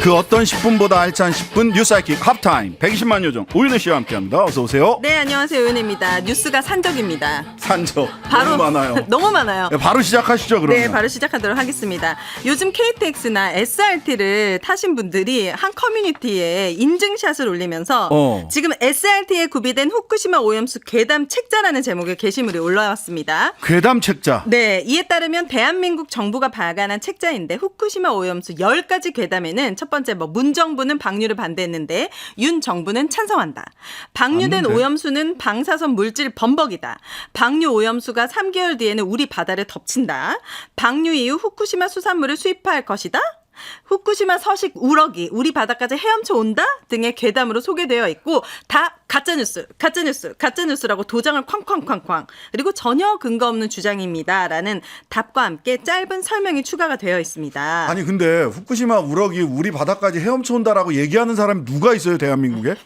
그 어떤 10분보다 알찬 10분 뉴스하이킥 합타임 120만 요정 오윤혜 씨와 함께합니다. 어서 오세요. 네, 안녕하세요. 오윤혜입니다. 뉴스가 산적입니다. 산적 바로 너무 많아요. 너무 많아요. 네, 바로 시작하시죠. 그러면. 네, 바로 시작하도록 하겠습니다. 요즘 KTX나 SRT를 타신 분들이 한 커뮤니티에 인증샷을 올리면서 지금 SRT에 구비된 후쿠시마 오염수 괴담 책자라는 제목의 게시물이 올라왔습니다. 괴담 책자. 네, 이에 따르면 대한민국 정부가 발간한 책자인데 후쿠시마 오염수 10가지 괴담에는 첫 번째 문 정부는 방류를 반대했는데 윤 정부는 찬성한다. 방류된 맞는데? 오염수는 방사선 물질 범벅이다. 방류 오염수가 3개월 뒤에는 우리 바다를 덮친다. 방류 이후 후쿠시마 수산물을 수입할 것이다. 후쿠시마 서식 우럭이 우리 바다까지 헤엄쳐 온다 등의 괴담으로 소개되어 있고 다 가짜뉴스라고 도장을 쾅쾅쾅쾅 그리고 전혀 근거 없는 주장입니다라는 답과 함께 짧은 설명이 추가가 되어 있습니다. 아니 근데 후쿠시마 우럭이 우리 바다까지 헤엄쳐 온다라고 얘기하는 사람이 누가 있어요 대한민국에?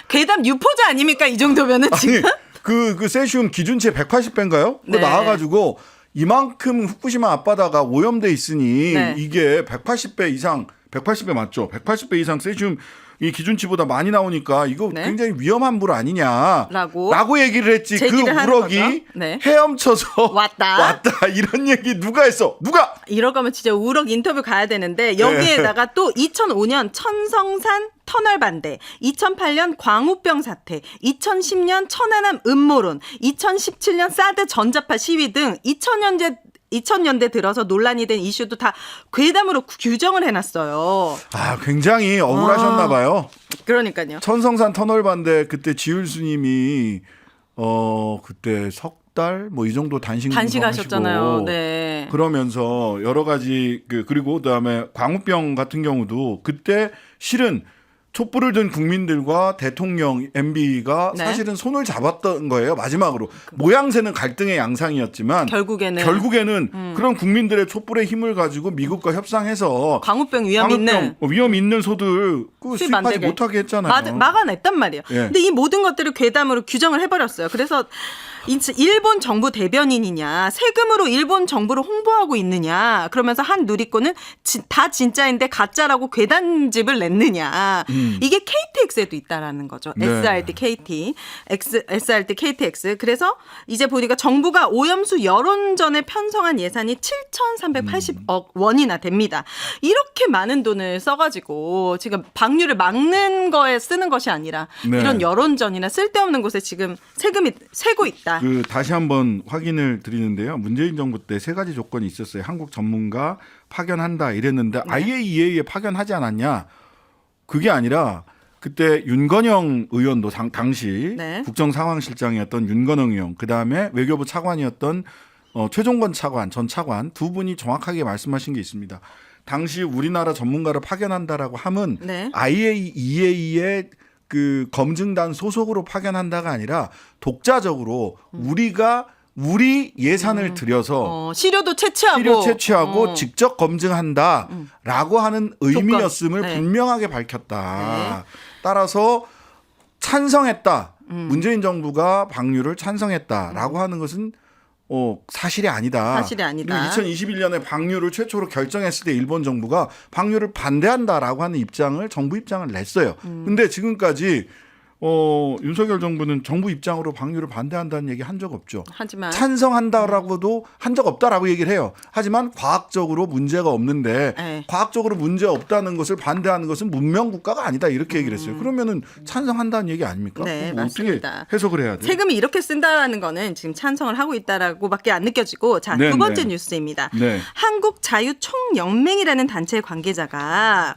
괴담 유포자 아닙니까 이 정도면은 지금? 아니 그 세슘 기준치 180배인가요? 그거 네. 나와가지고 이만큼 후쿠시마 앞바다가 오염돼 있으니 네. 이게 180배 이상 180배 맞죠? 180배 이상 세슘 이 기준치보다 많이 나오니까 이거 네. 굉장히 위험한 물 아니냐라고 얘기를 했지. 그 제기를 하는 우럭이 거죠. 네. 헤엄쳐서 왔다 이런 얘기 누가 했어? 누가? 이럴 거면 진짜 우럭 인터뷰 가야 되는데 여기에다가 또 2005년 천성산 터널 반대, 2008년 광우병 사태, 2010년 천안함 음모론, 2017년 사드 전자파 시위 등 2000년대 들어서 논란이 된 이슈도 다 괴담으로 규정을 해놨어요. 아 굉장히 억울하셨나 봐요. 그러니까요. 천성산 터널 반대 그때 지율스님이 그때 석 달 뭐 이 정도 단식하셨잖아요. 네. 그러면서 여러 가지 그리고 그다음에 광우병 같은 경우도 그때 실은 촛불을 든 국민들과 대통령 MB가 네. 사실은 손을 잡았던 거예요. 마지막으로 모양새는 갈등의 양상이었지만 결국에는 그런 국민들의 촛불의 힘을 가지고 미국과 협상해서 광우병 위험 있는 소들 수입하지 못하게 했잖아요. 막아냈단 말이에요. 예. 근데 이 모든 것들을 괴담으로 규정을 해버렸어요. 그래서 일본 정부 대변인이냐, 세금으로 일본 정부를 홍보하고 있느냐, 그러면서 한 누리꾼은 다 진짜인데 가짜라고 괴담집을 냈느냐. 이게 KTX에도 있다라는 거죠. 네. SRT, KTX. 그래서 이제 보니까 정부가 오염수 여론전에 편성한 예산이 7,380억 원이나 됩니다. 이렇게 많은 돈을 써가지고 지금 방류를 막는 거에 쓰는 것이 아니라 네. 이런 여론전이나 쓸데없는 곳에 지금 세금이 새고 있다. 다시 한번 확인을 드리는데요. 문재인 정부 때 세 가지 조건이 있었어요. 한국 전문가 파견한다 이랬는데 네. IAEA에 파견하지 않았냐. 그게 아니라 그때 윤건영 의원도 당시 네. 국정상황실장이었던 윤건영 의원 그다음에 외교부 차관이었던 최종건 전 차관 두 분이 정확하게 말씀하신 게 있습니다. 당시 우리나라 전문가를 파견한다라고 함은 네. IAEA의 그 검증단 소속으로 파견한다가 아니라 독자적으로 우리 예산을 들여서 시료도 채취하고 직접 검증한다라고 하는 의미였음을 네. 분명하게 밝혔다. 네. 따라서 찬성했다. 문재인 정부가 방류를 찬성했다라고 하는 것은 사실이 아니다. 사실이 아니다. 2021년에 방류를 최초로 결정했을 때 일본 정부가 방류를 반대한다라고 하는 정부 입장을 냈어요. 근데 지금까지 윤석열 정부는 정부 입장으로 방류를 반대한다는 얘기 한 적 없죠. 하지만 찬성한다라고도 한 적 없다라고 얘기를 해요. 하지만 과학적으로 문제가 없는데 네. 과학적으로 문제 없다는 것을 반대하는 것은 문명 국가가 아니다 이렇게 얘기를 했어요. 그러면은 찬성한다는 얘기 아닙니까? 네, 그럼 맞습니다. 어떻게 해석을 해야 돼요? 세금이 이렇게 쓴다는 거는 지금 찬성을 하고 있다라고밖에 안 느껴지고 자, 네, 두 번째 네. 뉴스입니다. 네. 한국자유총연맹이라는 단체 관계자가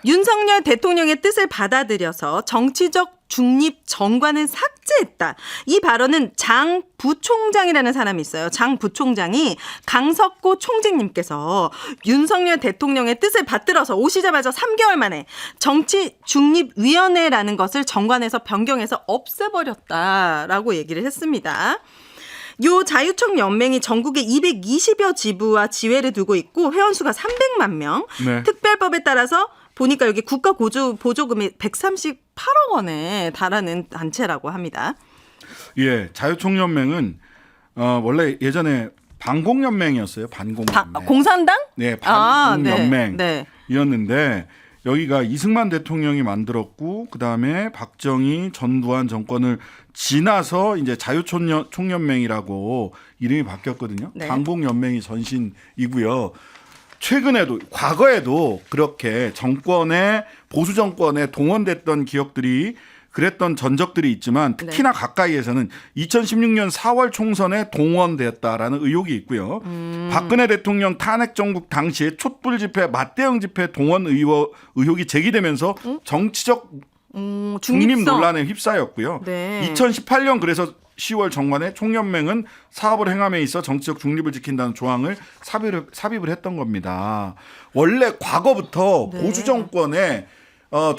윤석열 대통령의 뜻을 받아들여서 정치적 중립 정관은 삭제했다. 이 발언은 장 부총장이라는 사람이 있어요. 장 부총장이 강석고 총재님께서 윤석열 대통령의 뜻을 받들어서 오시자마자 3개월 만에 정치중립위원회라는 것을 정관에서 변경해서 없애버렸다라고 얘기를 했습니다. 요 자유총연맹이 전국에 220여 지부와 지회를 두고 있고 회원수가 300만 명. 네. 특별법에 따라서 보니까 여기 국가 보조금이 138억 원에 달하는 단체라고 합니다. 예, 자유총연맹은 원래 예전에 반공연맹이었어요. 반공연맹. 공산당? 네, 반공연맹. 네. 이었는데 여기가 이승만 대통령이 만들었고 그다음에 박정희 전두환 정권을 지나서 이제 자유총연맹이라고 이름이 바뀌었거든요. 네. 당공연맹이 전신이고요. 최근에도 과거에도 그렇게 정권에 보수 정권에 동원됐던 기억들이 그랬던 전적들이 있지만 특히나 가까이에서는 2016년 4월 총선에 동원되었다라는 의혹이 있고요. 박근혜 대통령 탄핵 정국 당시에 촛불 집회, 맞대응 집회 동원 의혹이 제기되면서 정치적 중립 중립성. 논란에 휩싸였고요. 네. 2018년 그래서 10월 정관에 총연맹은 사업을 행함에 있어 정치적 중립을 지킨다는 조항을 삽입을 했던 겁니다. 원래 과거부터 네. 보수 정권의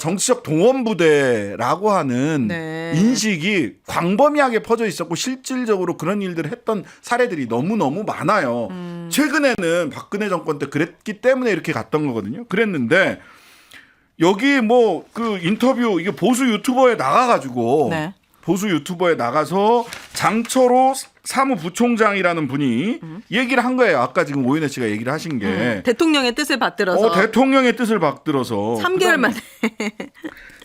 정치적 동원부대라고 하는 네. 인식이 광범위하게 퍼져 있었고 실질적으로 그런 일들을 했던 사례들이 너무너무 많아요. 최근에는 박근혜 정권 때 그랬기 때문에 이렇게 갔던 거거든요. 그랬는데 여기 뭐 그 인터뷰 이게 보수 유튜버에 나가가지고 네. 보수 유튜버에 나가서 장철호 사무부총장이라는 분이 얘기를 한 거예요. 아까 지금 오윤혜 씨가 얘기를 하신 게 대통령의 뜻을 받들어서 대통령의 뜻을 받들어서 3개월 만에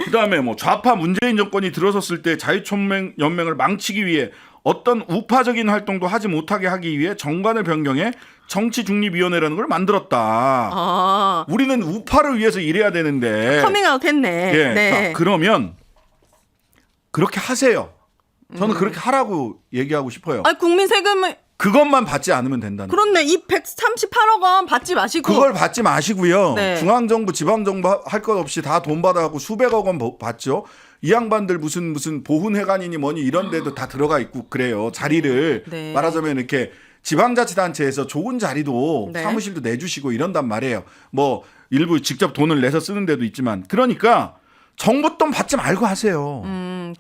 그다음에 뭐 좌파 문재인 정권이 들어섰을 때 자유총연맹을 망치기 위해 어떤 우파적인 활동도 하지 못하게 하기 위해 정관을 변경해 정치중립위원회라는 걸 만들었다. 우리는 우파를 위해서 일해야 되는데 커밍아웃 했네. 예, 네. 자, 그러면 그렇게 하세요. 저는 그렇게 하라고 얘기하고 싶어요. 국민 세금을 그것만 받지 않으면 된다는 거예요. 그렇네. 이 138억 원 받지 마시고 그걸 받지 마시고요. 네. 중앙정부, 지방정부 할 것 없이 다 돈 받아갖고 수백억 원 받죠. 이 양반들 무슨 보훈회관이니 뭐니 이런 데도 다 들어가 있고 그래요. 자리를 네. 말하자면 이렇게 지방자치단체에서 좋은 자리도 네. 사무실도 내주시고 이런단 말이에요. 뭐 일부 직접 돈을 내서 쓰는 데도 있지만 그러니까 정부 돈 받지 말고 하세요.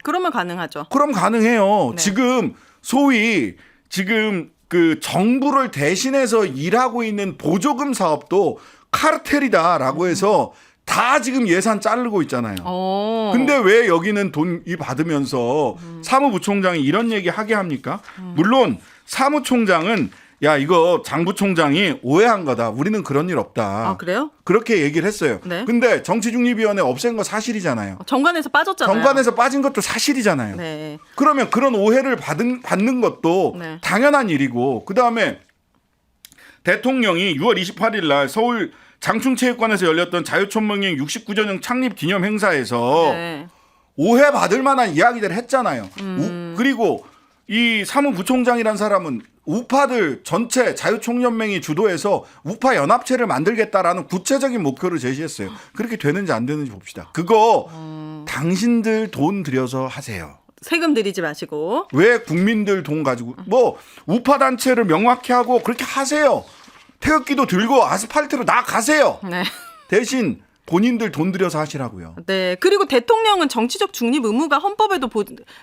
그러면 가능하죠. 그럼 가능해요. 네. 지금 소위 지금 그 정부를 대신해서 일하고 있는 보조금 사업도 카르텔이다라고 해서 다 지금 예산 자르고 있잖아요. 근데 왜 여기는 돈이 받으면서 사무부총장이 이런 얘기 하게 합니까? 물론 사무총장은 야 이거 장부총장이 오해한 거다. 우리는 그런 일 없다. 그래요? 그렇게 얘기를 했어요. 네. 근데 정치중립위원회 없앤 거 사실이잖아요. 정관에서 빠졌잖아요. 정관에서 빠진 것도 사실이잖아요. 네. 그러면 그런 오해를 받는 것도 네. 당연한 일이고 그다음에 대통령이 6월 28일 날 서울 장충체육관에서 열렸던 자유총연맹 69주년 창립 기념 행사에서 네. 오해받을 만한 이야기들을 했잖아요. 그리고 이 사무부총장이란 사람은 우파들 전체 자유총연맹이 주도해서 우파 연합체를 만들겠다라는 구체적인 목표를 제시했어요. 그렇게 되는지 안 되는지 봅시다. 그거 당신들 돈 들여서 하세요. 세금 들이지 마시고. 왜 국민들 돈 가지고 뭐 우파 단체를 명확히 하고 그렇게 하세요. 태극기도 들고 아스팔트로 나가세요. 네. 대신 본인들 돈 들여서 하시라고요. 네. 그리고 대통령은 정치적 중립 의무가 헌법에도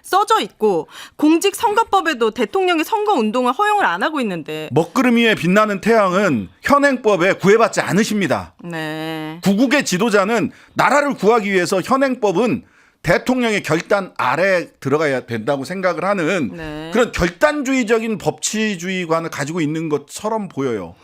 써져 있고 공직선거법에도 대통령의 선거 운동을 허용을 안 하고 있는데. 먹구름 위에 빛나는 태양은 현행법에 구애받지 않으십니다. 네. 구국의 지도자는 나라를 구하기 위해서 현행법은 대통령의 결단 아래에 들어가야 된다고 생각을 하는 네. 그런 결단주의적인 법치주의관을 가지고 있는 것처럼 보여요.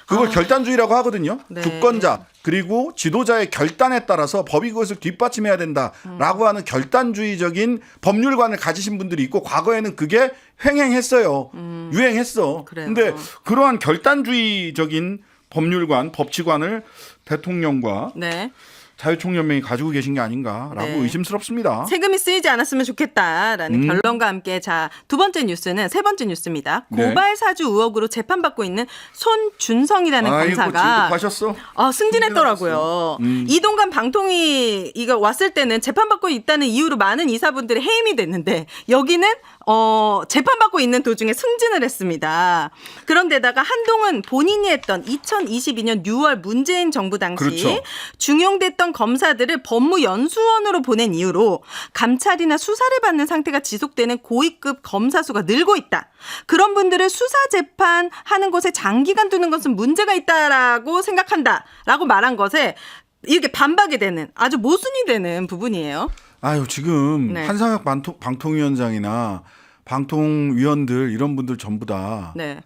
그걸 결단주의라고 하거든요. 네. 주권자 그리고 지도자의 결단에 따라서 법이 그것을 뒷받침해야 된다라고 하는 결단주의적인 법률관을 가지신 분들이 있고 과거에는 그게 횡행했어요. 유행했어. 그래요. 근데 그러한 결단주의적인 법률관, 법치관을 대통령과 네. 자유총연맹이 가지고 계신 게 아닌가라고 네. 의심스럽습니다. 세금이 쓰이지 않았으면 좋겠다라는 결론과 함께 두 번째 뉴스는 세 번째 뉴스입니다. 네. 고발 사주 의혹으로 재판받고 있는 손준성이라는 검사가 진급하셨어? 승진했더라고요. 이동관 방통위 이거 왔을 때는 재판받고 있다는 이유로 많은 이사분들이 해임이 됐는데 여기는 재판받고 있는 도중에 승진을 했습니다. 그런데다가 한동훈 본인이 했던 2022년 6월 문재인 정부 당시 그렇죠. 중용됐던 검사들을 법무연수원으로 보낸 이유로 감찰이나 수사를 받는 상태가 지속되는 고위급 검사 수가 늘고 있다. 그런 분들을 수사 재판하는 곳에 장기간 두는 것은 문제가 있다라고 생각한다라고 말한 것에 이렇게 반박이 되는 아주 모순이 되는 부분이에요. 아유 지금 네. 한상혁 방통위원장이나 방통위원들 이런 분들 전부 다 네.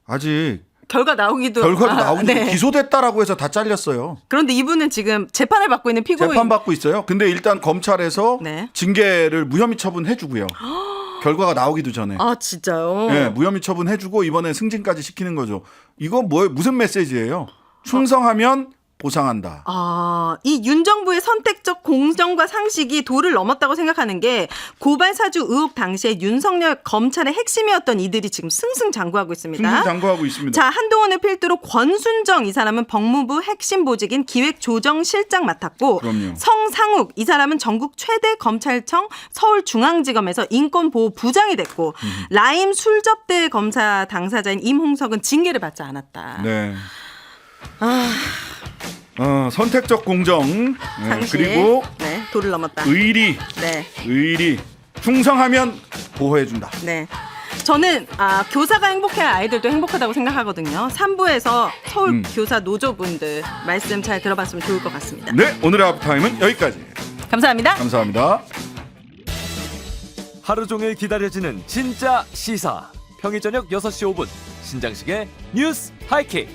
아직 결과 나오기도 결과도 나오고 네. 기소됐다라고 해서 다 잘렸어요. 그런데 이분은 지금 재판을 받고 있는 피고인. 재판받고 있어요. 근데 일단 검찰에서 네. 징계를 무혐의 처분해주고요. 결과가 나오기도 전에. 아 진짜요? 네, 무혐의 처분해주고 이번에 승진까지 시키는 거죠. 이거 무슨 메시지예요? 충성하면 보상한다. 아, 이 윤 정부의 선택적 공정과 상식이 도를 넘었다고 생각하는 게 고발 사주 의혹 당시에 윤석열 검찰의 핵심이었던 이들이 지금 승승장구하고 있습니다. 승승장구하고 있습니다. 자, 한동훈을 필두로 권순정 이 사람은 법무부 핵심 보직인 기획조정실장 맡았고 그럼요. 성상욱 이 사람은 전국 최대 검찰청 서울중앙지검에서 인권보호 부장이 됐고 라임 술접대 검사 당사자인 임홍석은 징계를 받지 않았다. 네. 선택적 공정 상식. 그리고 네, 도를 넘었다. 의리 충성하면 보호해준다. 네. 저는 교사가 행복해야 아이들도 행복하다고 생각하거든요. 3부에서 서울 교사 노조분들 말씀 잘 들어봤으면 좋을 것 같습니다. 네, 오늘의 하프타임은 여기까지. 감사합니다. 감사합니다. 하루 종일 기다려지는 진짜 시사. 평일 저녁 6시 5분 신장식의 뉴스 하이킥.